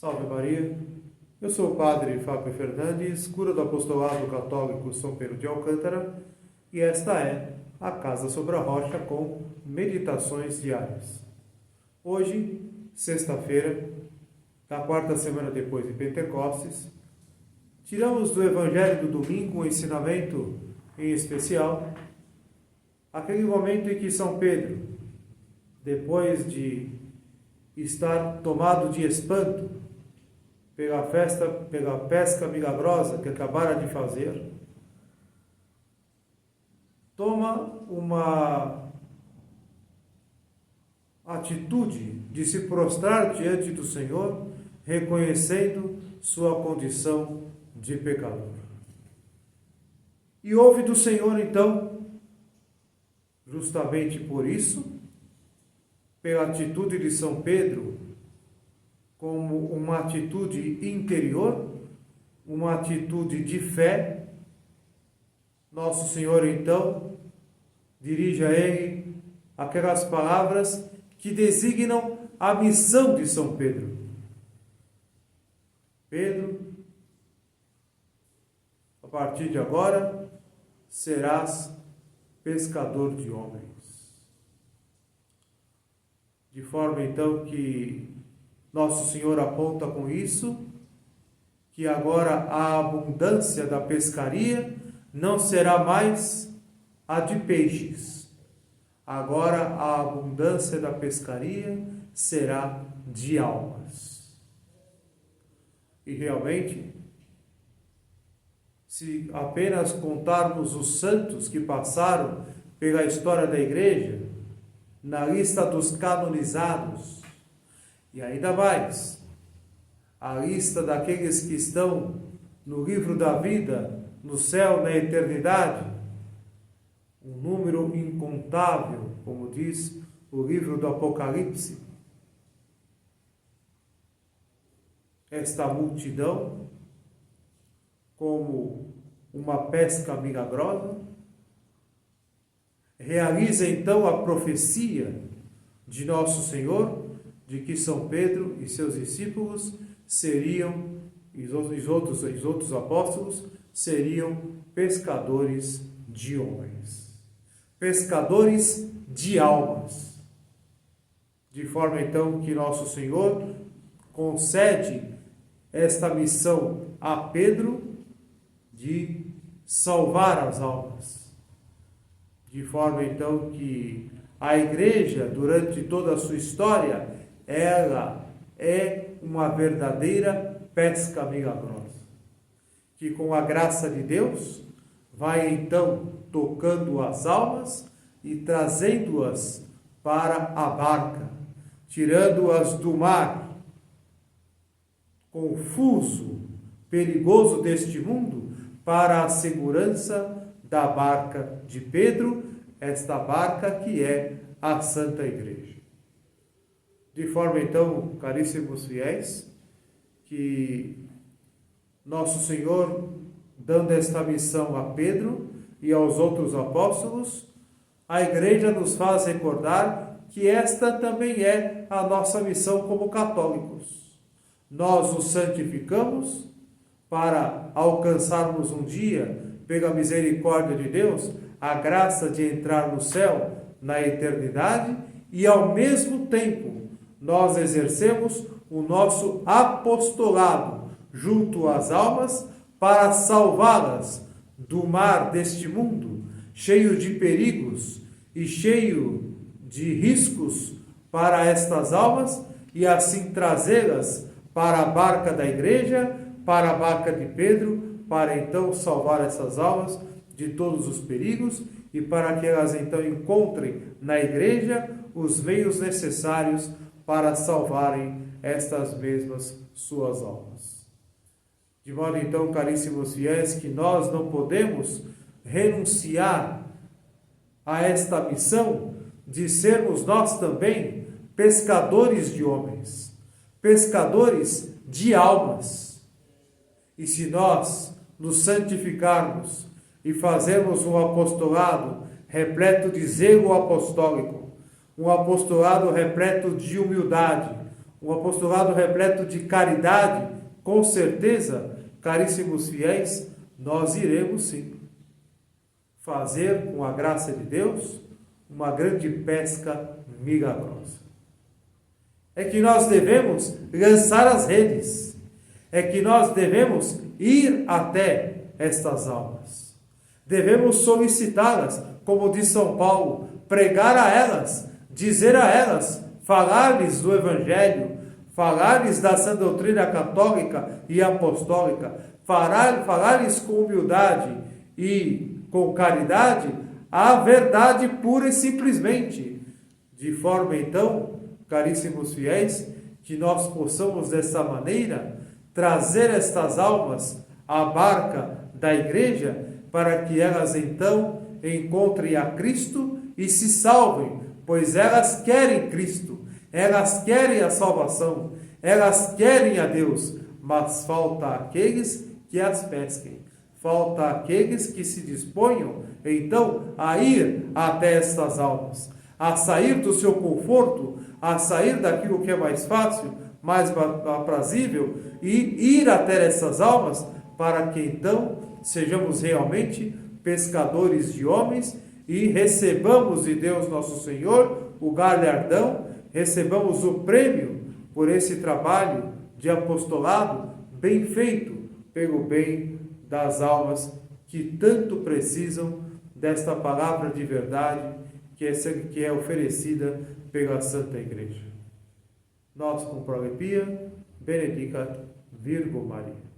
Salve Maria, eu sou o Padre Fábio Fernandes, cura do Apostolado Católico São Pedro de Alcântara, e esta é a Casa sobre a Rocha com meditações diárias. Hoje, sexta-feira, da quarta semana depois de Pentecostes, tiramos do Evangelho do domingo um ensinamento em especial, aquele momento em que São Pedro, depois de estar tomado de espanto pela pesca milagrosa que acabara de fazer, toma uma atitude de se prostrar diante do Senhor, reconhecendo sua condição de pecador. E ouve do Senhor, então, justamente por isso, pela atitude de São Pedro, como uma atitude interior, uma atitude de fé, Nosso Senhor, então, dirige a ele aquelas palavras que designam a missão de São Pedro. Pedro, a partir de agora, serás pescador de homens. De forma, então, que Nosso Senhor aponta com isso que agora a abundância da pescaria não será mais a de peixes. Agora a abundância da pescaria será de almas. E realmente, se apenas contarmos os santos que passaram pela história da Igreja, na lista dos canonizados, e ainda mais, a lista daqueles que estão no livro da vida, no céu, na eternidade, um número incontável, como diz o livro do Apocalipse. Esta multidão, como uma pesca milagrosa, realiza então a profecia de Nosso Senhor, de que São Pedro e seus discípulos seriam, e os outros apóstolos, seriam pescadores de homens, pescadores de almas. De forma então que Nosso Senhor concede esta missão a Pedro de salvar as almas. De forma então que a Igreja, durante toda a sua história, ela é uma verdadeira pesca milagrosa, que com a graça de Deus vai então tocando as almas e trazendo-as para a barca, tirando-as do mar confuso, perigoso deste mundo, para a segurança da barca de Pedro, esta barca que é a Santa Igreja. De forma, então, caríssimos fiéis, que Nosso Senhor, dando esta missão a Pedro e aos outros apóstolos, a Igreja nos faz recordar que esta também é a nossa missão como católicos. Nós os santificamos para alcançarmos um dia, pela misericórdia de Deus, a graça de entrar no céu, na eternidade, e ao mesmo tempo nós exercemos o nosso apostolado junto às almas para salvá-las do mar deste mundo, cheio de perigos e cheio de riscos para estas almas, e assim trazê-las para a barca da Igreja, para a barca de Pedro, para então salvar essas almas de todos os perigos e para que elas então encontrem na Igreja os meios necessários para salvarem estas mesmas suas almas. De modo então, caríssimos fiéis, que nós não podemos renunciar a esta missão de sermos nós também pescadores de homens, pescadores de almas. E se nós nos santificarmos e fazermos um apostolado repleto de zelo apostólico, um apostolado repleto de humildade, um apostolado repleto de caridade, com certeza, caríssimos fiéis, nós iremos sim fazer, com a graça de Deus, uma grande pesca milagrosa. É que nós devemos lançar as redes, é que nós devemos ir até estas almas, devemos solicitá-las, como diz São Paulo, pregar a elas, dizer a elas, falar-lhes do Evangelho, falar-lhes da sã doutrina católica e apostólica, falar-lhes com humildade e com caridade a verdade pura e simplesmente, de forma então, caríssimos fiéis, que nós possamos dessa maneira trazer estas almas à barca da igreja, para que elas então encontrem a Cristo e se salvem, pois elas querem Cristo, elas querem a salvação, elas querem a Deus, mas falta aqueles que as pesquem, falta aqueles que se disponham então a ir até estas almas, a sair do seu conforto, a sair daquilo que é mais fácil, mais aprazível, e ir até essas almas, para que então sejamos realmente pescadores de homens e recebamos de Deus nosso Senhor o galardão, recebamos o prêmio por esse trabalho de apostolado bem feito pelo bem das almas que tanto precisam desta palavra de verdade que é oferecida pela Santa Igreja. Nós, com prolepia, benedicat Virgo Maria.